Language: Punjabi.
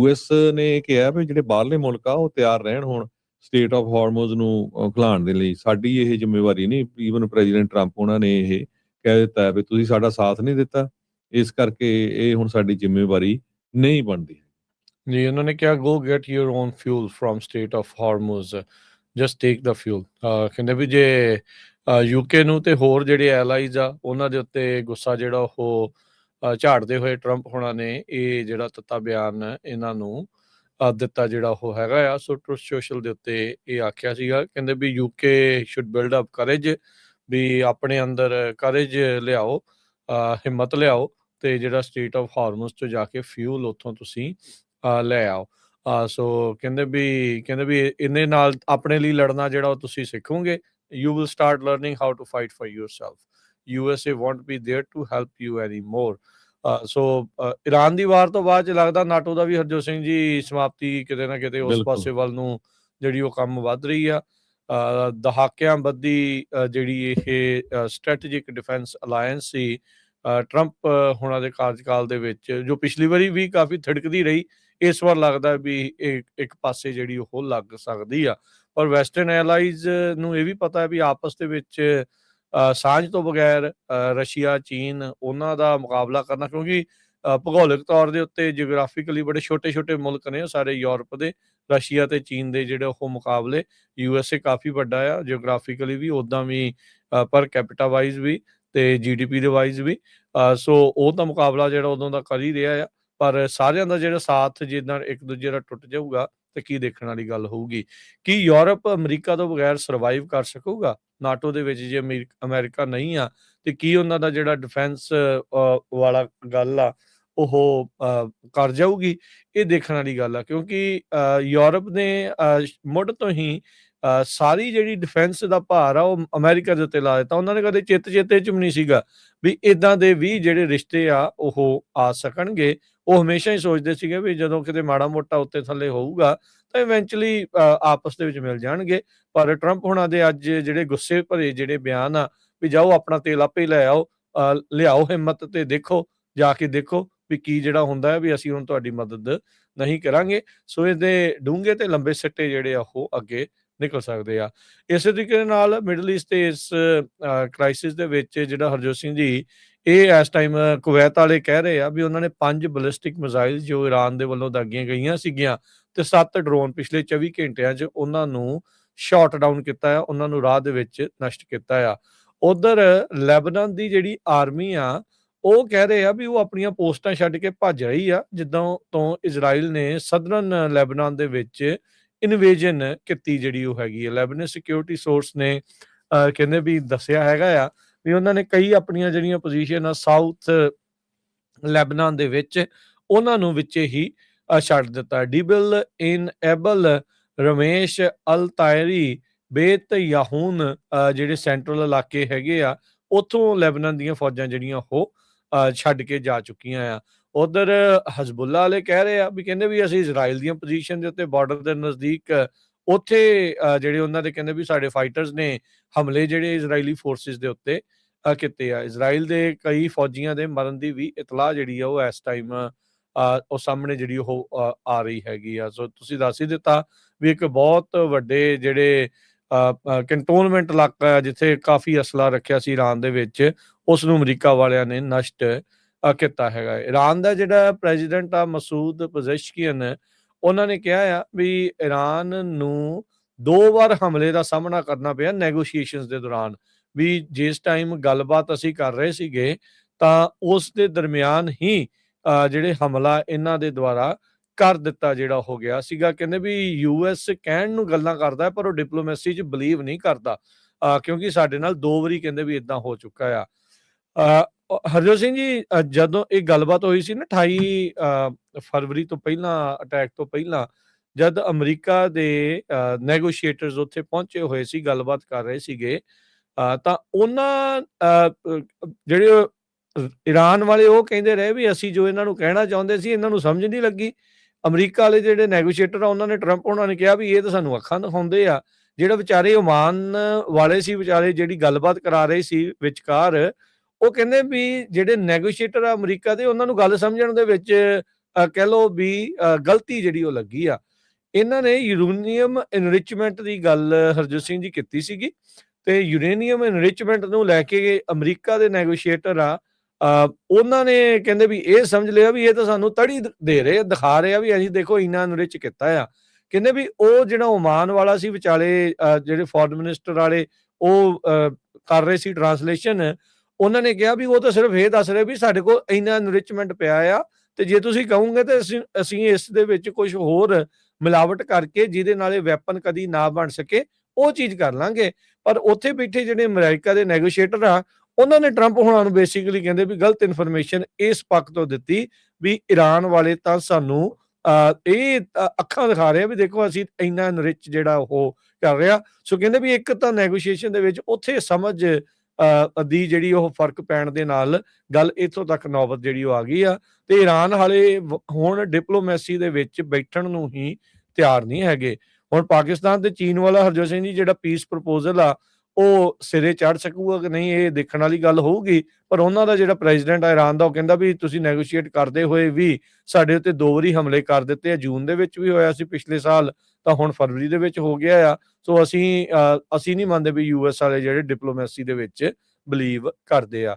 US ਨੇ ਕਿਹਾ ਵੀ ਜਿਹੜੇ ਬਾਹਰਲੇ ਮੁਲਕ ਆ ਉਹ ਤਿਆਰ ਰਹਿਣ ਹੁਣ ਸਟੇਟ ਆਫ ਹਾਰਮੋਜ਼ ਨੂੰ ਖਿਲਾਉਣ ਦੇ ਲਈ। ਸਾਡੀ ਇਹ ਜ਼ਿੰਮੇਵਾਰੀ ਨਹੀਂ। ਈਵਨ ਪ੍ਰੈਜ਼ੀਡੈਂਟ ਟਰੰਪ ਉਹਨਾਂ ਨੇ ਇਹ ਕਹਿ ਦਿੱਤਾ ਹੈ ਵੀ ਤੁਸੀਂ ਸਾਡਾ ਸਾਥ ਨਹੀਂ ਦਿੱਤਾ, ਇਸ ਕਰਕੇ ਇਹ ਹੁਣ ਸਾਡੀ ਜ਼ਿੰਮੇਵਾਰੀ ਨਹੀਂ ਬਣਦੀ। ਜੀ ਉਹਨਾਂ ਨੇ ਕਿਹਾ go get your own fuel from strait of Hormuz, just take the fuel. ਕਹਿੰਦੇ ਵੀ ਜੇ ਯੂਕੇ ਨੂੰ ਤੇ ਹੋਰ ਜਿਹੜੇ ਐਲਾਈਜ਼ ਆ ਉਹਨਾਂ ਦੇ ਉੱਤੇ ਗੁੱਸਾ ਜਿਹੜਾ ਉਹ ਝਾੜਦੇ ਹੋਏ ਟਰੰਪ ਹੋਣਾ ਨੇ ਇਹ ਜਿਹੜਾ ਤੱਤਾ ਬਿਆਨ ਇਹਨਾਂ ਨੂੰ ਦਿੱਤਾ ਜਿਹੜਾ ਉਹ ਹੈਗਾ ਆ। ਸੋ ਟਰੂਥ ਸੋਸ਼ਲ ਦੇ ਉੱਤੇ ਇਹ ਆਖਿਆ ਸੀਗਾ, ਕਹਿੰਦੇ ਵੀ UK should build up courage, ਵੀ ਆਪਣੇ ਅੰਦਰ ਕਰੇਜ ਲਿਆਓ, ਹਿੰਮਤ ਲਿਆਓ, ਤੇ ਜਿਹੜਾ ਸਟੇਟ ਆਫ ਹਾਰਮੋਜ਼ ਤੋਂ ਜਾ ਕੇ ਫਿਊਲ ਉੱਥੋਂ ਤੁਸੀਂ ਲੈ ਆਓ। ਸੋ ਕਹਿੰਦੇ ਵੀ ਇਹਦੇ ਨਾਲ ਆਪਣੇ ਲਈ ਲੜਨਾ ਜਿਹੜਾ ਉਹ ਤੁਸੀਂ ਸਿੱਖੋਗੇ। You will start learning how to fight for yourself. USA won't be there to help you anymore. So Iran ਦੀ ਵਾਰ ਤੋਂ ਬਾਅਦ 'ਚ ਲੱਗਦਾ ਨਾਟੋ ਦਾ ਵੀ ਹਰਜੋਤ ਸਿੰਘ ਜੀ ਸਮਾਪਤੀ ਕਿਤੇ ਨਾ ਕਿਤੇ ਉਸ ਪਾਸੇ ਵੱਲ ਨੂੰ ਜਿਹੜੀ ਉਹ ਕੰਮ ਵੱਧ ਰਹੀ ਆ। ਦਹਾਕਿਆਂ ਬੱਧੀ ਜਿਹੜੀ ਇਹ ਸਟ੍ਰੈਟੇਜਿਕ ਡਿਫੈਂਸ ਅਲਾਇੰਸ ਸੀ ਟਰੰਪ ਹੁਣਾਂ ਦੇ ਕਾਰਜਕਾਲ ਦੇ ਵਿੱਚ, ਜੋ ਪਿਛਲੀ ਵਾਰੀ ਵੀ ਕਾਫੀ ਥਿੜਕਦੀ ਰਹੀ, ਇਸ ਵਾਰ ਲੱਗਦਾ ਵੀ ਇਹ ਇੱਕ ਪਾਸੇ ਜਿਹੜੀ ਉਹ ਲੱਗ ਸਕਦੀ ਆ। ਪਰ ਵੈਸਟਰਨ ਐਲਾਈਜ਼ ਨੂੰ ਇਹ ਵੀ ਪਤਾ ਹੈ ਵੀ ਆਪਸ ਦੇ ਵਿੱਚ ਸਾਂਝ ਤੋਂ ਬਗੈਰ ਰਸ਼ੀਆ, ਚੀਨ, ਉਹਨਾਂ ਦਾ ਮੁਕਾਬਲਾ ਕਰਨਾ, ਕਿਉਂਕਿ ਭੂਗੋਲਿਕ ਤੌਰ ਦੇ ਉੱਤੇ ਜਿਓਗ੍ਰਾਫਿਕਲੀ ਬੜੇ ਛੋਟੇ ਛੋਟੇ ਮੁਲਕ ਨੇ ਸਾਰੇ ਯੂਰਪ ਦੇ। ਰਸ਼ੀਆ ਤੇ ਚੀਨ ਦੇ ਜਿਹੜੇ ਉਹ ਮੁਕਾਬਲੇ USA ਕਾਫੀ ਵੱਡਾ ਆ ਜਿਓਗ੍ਰਾਫਿਕਲੀ ਵੀ, ਉੱਦਾਂ ਵੀ ਪਰ ਕੈਪੀਟਾ ਵਾਈਜ਼ ਵੀ ਤੇ GDP ਦੇ ਵਾਈਜ਼ ਵੀ। ਸੋ ਉਹ ਤਾਂ ਮੁਕਾਬਲਾ ਜਿਹੜਾ ਉਦੋਂ ਦਾ ਕਰ ਹੀ ਰਿਹਾ ਆ। ਪਰ ਸਾਰਿਆਂ ਦਾ ਜਿਹੜਾ ਸਾਥ ਜਿੱਦਾਂ ਇੱਕ ਦੂਜੇ ਦਾ ਟੁੱਟ ਜਾਊਗਾ ਤੇ ਕੀ ਦੇਖਣ ਵਾਲੀ ਗੱਲ ਹੋਊਗੀ। ਕੀ ਯੂਰਪ ਅਮਰੀਕਾ ਤੋਂ ਬਗੈਰ ਸਰਵਾਈਵ ਕਰ ਸਕੂਗਾ ਨਾਟੋ ਦੇ ਵਿੱਚ ਜੇ ਅਮਰੀਕਾ ਨਹੀਂ ਆ, ਤੇ ਕੀ ਉਹਨਾਂ ਦਾ ਜਿਹੜਾ ਡਿਫੈਂਸ ਵਾਲਾ ਗੱਲ ਆ ਉਹ ਕਰ ਜਾਊਗੀ? ਇਹ ਦੇਖਣ ਵਾਲੀ ਗੱਲ ਆ, ਕਿਉਂਕਿ ਯੂਰਪ ਨੇ ਮੁੱਢ ਤੋਂ ਹੀ ਸਾਰੀ ਜਿਹੜੀ ਡਿਫੈਂਸ ਦਾ ਭਾਰ ਆ ਉਹ ਅਮਰੀਕਾ ਦੇ ਉੱਤੇ ਲਾ ਦਿੱਤਾ। ਉਹਨਾਂ ਨੇ ਕਦੇ ਚੇਤੇ ਚ ਵੀ ਨਹੀਂ ਸੀਗਾ ਵੀ ਇਦਾਂ ਦੇ ਵੀ ਜਿਹੜੇ ਰਿਸ਼ਤੇ ਆ ਉਹ ਆ ਸਕਣਗੇ। ਉਹ ਹਮੇਸ਼ਾ ਹੀ ਸੋਚਦੇ ਸੀਗੇ ਵੀ ਜਦੋਂ ਕਿਤੇ ਮਾੜਾ ਮੋਟਾ ਉੱਤੇ ਥੱਲੇ ਹੋਊਗਾ ਤਾਂ ਇਵੈਂਚੁਅਲੀ ਆਪਸ ਦੇ ਵਿੱਚ ਮਿਲ ਜਾਣਗੇ। ਪਰ ਟਰੰਪ ਹੁਣਾਂ ਦੇ ਅੱਜ ਜਿਹੜੇ ਗੁੱਸੇ ਭਰੇ ਜਿਹੜੇ ਬਿਆਨ ਆ ਵੀ ਜਾਓ ਆਪਣਾ ਤੇਲ ਆਪੇ ਲੈ ਆਓ, ਲਿਆਓ ਹਿੰਮਤ ਤੇ ਦੇਖੋ, ਜਾ ਕੇ ਦੇਖੋ ਵੀ ਕੀ ਜਿਹੜਾ ਹੁੰਦਾ ਹੈ ਵੀ ਅਸੀਂ ਹੁਣ ਤੁਹਾਡੀ ਮਦਦ ਨਹੀਂ ਕਰਾਂਗੇ। ਸੋ ਇਹਦੇ ਡੂੰਘੇ ਤੇ ਲੰਬੇ ਸਿੱਟੇ ਜਿਹੜੇ ਆ ਉਹ ਅੱਗੇ ਨਿਕਲ ਸਕਦੇ ਆ। ਇਸੇ ਤਰੀਕੇ ਨਾਲ ਮਿਡਲ ਈਸਟ ਤੇ ਇਸ ਕ੍ਰਾਈਸਿਸ ਦੇ ਵਿੱਚ ਜਿਹੜਾ ਹਰਜੋਤ ਸਿੰਘ ਜੀ ਇਹ ਇਸ ਟਾਈਮ ਕੁਵੈਤ ਵਾਲੇ ਕਹਿ ਰਹੇ ਆ ਵੀ ਉਹਨਾਂ ਨੇ 5 ਬਲਿਸਟਿਕ ਮਿਜ਼ਾਈਲ ਜੋ ਇਰਾਨ ਦੇ ਵੱਲੋਂ ਦਾਗੀਆਂ ਗਈਆਂ ਸੀਗੀਆਂ ਤੇ 7 ਡਰੋਨ ਪਿਛਲੇ 24 ਘੰਟਿਆਂ 'ਚ ਉਹਨਾਂ ਨੂੰ ਸ਼ਾਟ ਡਾਊਨ ਕੀਤਾ ਆ, ਉਹਨਾਂ ਨੂੰ ਰਾਹ ਦੇ ਵਿੱਚ ਨਸ਼ਟ ਕੀਤਾ ਆ। ਉਧਰ ਲੈਬਨਾਨ ਦੀ ਜਿਹੜੀ ਆਰਮੀ ਆ ਉਹ ਕਹਿ ਰਹੇ ਆ ਵੀ ਉਹ ਆਪਣੀਆਂ ਪੋਸਟਾਂ ਛੱਡ ਕੇ ਭੱਜ ਰਹੀ ਆ ਜਿੱਦਾਂ ਤੋਂ ਇਜ਼ਰਾਈਲ ਨੇ ਸਦਰਨ ਲੈਬਨਾਨ ਦੇ ਵਿੱਚ ਇਨਵੇਜਨ ਕੀਤੀ ਜਿਹੜੀ ਉਹ ਹੈਗੀ ਹੈ। ਲੈਬਨਾਨ ਸਿਕਿਉਰਿਟੀ ਸੋਰਸ ਨੇ ਕਹਿੰਦੇ ਵੀ ਦੱਸਿਆ ਹੈਗਾ ਆ ਵੀ ਉਹਨਾਂ ਨੇ ਕਈ ਆਪਣੀਆਂ ਜਿਹੜੀਆਂ ਪੋਜੀਸ਼ਨ ਆ ਸਾਊਥ ਲੈਬਨਾਨ ਦੇ ਵਿੱਚ ਉਹਨਾਂ ਨੂੰ ਵਿੱਚੇ ਹੀ ਛੱਡ ਦਿੱਤਾ। ਡਿਬਲ ਇਨ ਐਬਲ, ਰਮੇਸ਼ ਅਲ ਤਾਇਰੀ, ਬੇਤ ਯਾਹੂਨ ਜਿਹੜੇ ਸੈਂਟਰਲ ਇਲਾਕੇ ਹੈਗੇ ਆ ਉੱਥੋਂ ਲੈਬਨਾਨ ਦੀਆਂ ਫੌਜਾਂ ਜਿਹੜੀਆਂ ਉਹ ਛੱਡ ਕੇ ਜਾ ਚੁੱਕੀਆਂ ਆ। ਉਧਰ ਹਜ਼ਬੁੱਲਾ ਵਾਲੇ ਕਹਿ ਰਹੇ ਆ ਵੀ ਕਹਿੰਦੇ ਵੀ ਅਸੀਂ ਇਜ਼ਰਾਈਲ ਦੀਆਂ ਪੋਜੀਸ਼ਨ ਦੇ ਉੱਤੇ ਬਾਰਡਰ ਦੇ ਨਜ਼ਦੀਕ ਉੱਥੇ ਜਿਹੜੇ ਉਹਨਾਂ ਦੇ ਕਹਿੰਦੇ ਵੀ ਸਾਡੇ ਫਾਈਟਰਸ ਨੇ ਹਮਲੇ ਜਿਹੜੇ ਇਜ਼ਰਾਈਲੀ ਫੋਰਸਿਸ ਦੇ ਉੱਤੇ ਕੀਤੇ ਆ। ਇਜ਼ਰਾਈਲ ਦੇ ਕਈ ਫੌਜੀਆਂ ਦੇ ਮਰਨ ਦੀ ਵੀ ਇਤਲਾਹ ਜਿਹੜੀ ਆ ਉਹ ਇਸ ਟਾਈਮ ਉਹ ਸਾਹਮਣੇ ਜਿਹੜੀ ਉਹ ਆ ਰਹੀ ਹੈਗੀ ਆ। ਸੋ ਤੁਸੀਂ ਦੱਸ ਹੀ ਦਿੱਤਾ ਵੀ ਇੱਕ ਬਹੁਤ ਵੱਡੇ ਜਿਹੜੇ ਕੰਟੋਨਮੈਂਟ ਇਲਾਕਾ ਜਿੱਥੇ ਕਾਫੀ ਅਸਲਾ ਰੱਖਿਆ ਸੀ ਇਰਾਨ ਦੇ ਵਿੱਚ, ਉਸ ਨੂੰ ਅਮਰੀਕਾ ਵਾਲਿਆਂ ਨੇ ਨਸ਼ਟ ਕੀਤਾ ਹੈਗਾ। ਇਰਾਨ ਦਾ ਜਿਹੜਾ ਪ੍ਰੈਜ਼ੀਡੈਂਟ ਆ ਮਸੂਦ ਪਜ਼ੈਸ਼ਕੀਅਨ, ਉਹਨਾਂ ਨੇ ਕਿਹਾ ਆ ਵੀ ਇਰਾਨ ਨੂੰ 2 ਵਾਰ ਹਮਲੇ ਦਾ ਸਾਹਮਣਾ ਕਰਨਾ ਪਿਆ ਨੈਗੋਸ਼ੀਏਸ਼ਨਸ ਦੇ ਦੌਰਾਨ। ਵੀ ਜਿਸ ਟਾਈਮ ਗੱਲਬਾਤ ਅਸੀਂ ਕਰ ਰਹੇ ਸੀਗੇ ਤਾਂ ਉਸ ਦੇ ਦਰਮਿਆਨ ਹੀ ਜਿਹੜੇ ਹਮਲਾ ਇਹਨਾਂ ਦੇ ਦੁਆਰਾ ਕਰ ਦਿੱਤਾ ਜਿਹੜਾ ਹੋ ਗਿਆ ਸੀਗਾ। ਕਹਿੰਦੇ ਵੀ US ਕਹਿਣ ਨੂੰ ਗੱਲਾਂ ਕਰਦਾ ਪਰ ਉਹ ਡਿਪਲੋਮੈਸੀ 'ਚ ਬਲੀਵ ਨਹੀਂ ਕਰਦਾ, ਕਿਉਂਕਿ ਸਾਡੇ ਨਾਲ 2 ਵਾਰੀ ਕਹਿੰਦੇ ਵੀ ਇਦਾਂ ਹੋ ਚੁੱਕਾ ਆ। ਹਰਜੋਤ ਸਿੰਘ ਜੀ ਜਦੋਂ ਇਹ ਗੱਲਬਾਤ ਹੋਈ ਸੀ ਨਾ 28 ਫਰਵਰੀ ਤੋਂ ਪਹਿਲਾਂ, ਅਟੈਕ ਤੋਂ ਪਹਿਲਾਂ, ਜਦ ਅਮਰੀਕਾ ਦੇ ਨੈਗੋਸ਼ੀਏਟਰਸ ਉੱਥੇ ਪਹੁੰਚੇ ਹੋਏ ਸੀ, ਗੱਲਬਾਤ ਕਰ ਰਹੇ ਸੀਗੇ, ਤਾਂ ਉਹਨਾਂ ਜਿਹੜੇ ਇਰਾਨ ਵਾਲੇ ਉਹ ਕਹਿੰਦੇ ਰਹੇ ਵੀ ਅਸੀਂ ਜੋ ਇਹਨਾਂ ਨੂੰ ਕਹਿਣਾ ਚਾਹੁੰਦੇ ਸੀ ਇਹਨਾਂ ਨੂੰ ਸਮਝ ਨਹੀਂ ਲੱਗੀ। ਅਮਰੀਕਾ ਵਾਲੇ ਜਿਹੜੇ ਨੈਗੋਸ਼ੀਏਟਰ ਆ ਉਹਨਾਂ ਨੇ ਟਰੰਪ ਉਹਨਾਂ ਨੇ ਕਿਹਾ ਵੀ ਇਹ ਤਾਂ ਸਾਨੂੰ ਅੱਖਾਂ ਦਿਖਾਉਂਦੇ ਆ। ਜਿਹੜਾ ਵਿਚਾਰੇ ਓਮਾਨ ਵਾਲੇ ਸੀ, ਵਿਚਾਰੇ ਜਿਹੜੀ ਗੱਲਬਾਤ ਕਰਾ ਰਹੇ ਸੀ ਵਿਚਕਾਰ, ਉਹ ਕਹਿੰਦੇ ਵੀ ਜਿਹੜੇ ਨੈਗੋਸ਼ੀਏਟਰ ਆ ਅਮਰੀਕਾ ਦੇ ਉਹਨਾਂ ਨੂੰ ਗੱਲ ਸਮਝਣ ਦੇ ਵਿੱਚ ਕਹਿ ਲਓ ਵੀ ਗਲਤੀ ਜਿਹੜੀ ਉਹ ਲੱਗੀ ਆ। ਇਹਨਾਂ ਨੇ ਯੂਰੇਨੀਅਮ ਐਨਰਿਚਮੈਂਟ ਦੀ ਗੱਲ ਹਰਜੋਤ ਸਿੰਘ ਜੀ ਕੀਤੀ ਸੀਗੀ, ਤੇ ਯੂਰੇਨੀਅਮ ਐਨਰਿਚਮੈਂਟ ਨੂੰ ਲੈ ਕੇ ਅਮਰੀਕਾ ਦੇ ਨੈਗੋਸ਼ੀਏਟਰ ਆ, ਉਹਨਾਂ ਨੇ ਕਹਿੰਦੇ ਵੀ ਇਹ ਸਮਝ ਲਿਆ ਵੀ ਇਹ ਤਾਂ ਸਾਨੂੰ ਤੜੀ ਦੇ ਰਹੇ ਆ, ਦਿਖਾ ਰਹੇ ਆ ਵੀ ਅਸੀਂ ਦੇਖੋ ਇੰਨਾ ਐਨਰਿਚ ਕੀਤਾ ਆ। ਕਹਿੰਦੇ ਵੀ ਉਹ ਜਿਹੜਾ ਓਮਾਨ ਵਾਲਾ ਸੀ ਵਿਚਾਲੇ, ਜਿਹੜੇ ਫੋਰਨ ਮਿਨਿਸਟਰ ਵਾਲੇ ਉਹ ਕਰ ਰਹੇ ਸੀ ਟਰਾਂਸਲੇਸ਼ਨ, ਉਹਨਾਂ ਨੇ ਕਿਹਾ ਵੀ ਉਹ ਤਾਂ ਸਿਰਫ ਇਹ ਦੱਸ ਰਹੇ ਵੀ ਸਾਡੇ ਕੋਲ ਇੰਨਾ ਐਨਰਿਚਮੈਂਟ ਪਿਆ ਆ, ਤੇ ਜੇ ਤੁਸੀਂ ਕਹੋਗੇ ਤਾਂ ਅਸੀਂ ਇਸ ਦੇ ਵਿੱਚ ਕੁਝ ਹੋਰ ਮਿਲਾਵਟ ਕਰਕੇ ਜਿਹਦੇ ਨਾਲ ਇਹ ਵੈਪਨ ਕਦੀ ਨਾ ਬਣ ਸਕੇ, ਉਹ ਚੀਜ਼ ਕਰ ਲਾਂਗੇ। ਪਰ ਉੱਥੇ ਬੈਠੇ ਜਿਹੜੇ ਅਮਰੀਕਾ ਦੇ ਨੈਗੋਸ਼ੀਏਟਰ ਆ, ਉਹਨਾਂ ਨੇ ਟਰੰਪ ਹੋਣਾ ਨੂੰ ਬੇਸਿਕਲੀ ਕਹਿੰਦੇ ਵੀ ਗਲਤ ਇਨਫੋਰਮੇਸ਼ਨ ਇਸ ਪੱਖ ਤੋਂ ਦਿੱਤੀ ਵੀ ਈਰਾਨ ਵਾਲੇ ਤਾਂ ਸਾਨੂੰ ਇਹ ਅੱਖਾਂ ਦਿਖਾ ਰਹੇ ਆ ਵੀ ਦੇਖੋ ਅਸੀਂ ਇੰਨਾ ਐਨਰਿਚ ਜਿਹੜਾ ਉਹ ਕਰ ਰਿਹਾ। ਸੋ ਕਹਿੰਦੇ ਵੀ ਇੱਕ ਤਾਂ ਨੈਗੋਸ਼ੀਏਸ਼ਨ ਦੇ ਵਿੱਚ ਉੱਥੇ ਸਮਝ ਦੀ ਜਿਹੜੀ ਉਹ ਫਰਕ ਪੈਣ ਦੇ ਨਾਲ ਗੱਲ ਇੱਥੋਂ ਤੱਕ ਨੌਬਤ ਜਿਹੜੀ ਉਹ ਆ ਗਈ ਆ, ਤੇ ਈਰਾਨ ਹਾਲੇ ਹੁਣ ਡਿਪਲੋਮੈਸੀ ਦੇ ਵਿੱਚ ਬੈਠਣ ਨੂੰ ਹੀ ਤਿਆਰ ਨਹੀਂ ਹੈਗੇ। ਹੁਣ ਪਾਕਿਸਤਾਨ ਤੇ ਚੀਨ ਵਾਲਾ ਹਰਜੋਤ ਸਿੰਘ ਜੀ ਜਿਹੜਾ ਪੀਸ ਪ੍ਰਪੋਜ਼ਲ ਆ ਉਹ ਸਿਰੇ ਚੜ੍ਹ ਸਕੂਗਾ ਕਿ ਨਹੀਂ, ਇਹ ਦੇਖਣ ਵਾਲੀ ਗੱਲ ਹੋਊਗੀ। ਪਰ ਉਹਨਾਂ ਦਾ ਜਿਹੜਾ ਪ੍ਰੈਜ਼ੀਡੈਂਟ ਆ ਈਰਾਨ ਦਾ, ਉਹ ਕਹਿੰਦਾ ਵੀ ਤੁਸੀਂ ਨੈਗੋਸ਼ੀਏਟ ਕਰਦੇ ਹੋਏ ਵੀ ਸਾਡੇ ਉੱਤੇ 2 ਵਾਰੀ ਹਮਲੇ ਕਰ ਦਿੱਤੇ ਆ, ਜੂਨ ਦੇ ਵਿੱਚ ਵੀ ਹੋਇਆ ਸੀ ਪਿਛਲੇ ਸਾਲ, ਤਾਂ ਹੁਣ ਫਰਵਰੀ ਦੇ ਵਿੱਚ ਹੋ ਗਿਆ ਆ। ਸੋ ਅਸੀਂ ਨਹੀਂ ਮੰਨਦੇ ਵੀ ਯੂਐਸ ਵਾਲੇ ਜਿਹੜੇ ਡਿਪਲੋਮੈਸੀ ਦੇ ਵਿੱਚ ਬਲੀਵ ਕਰਦੇ ਆ।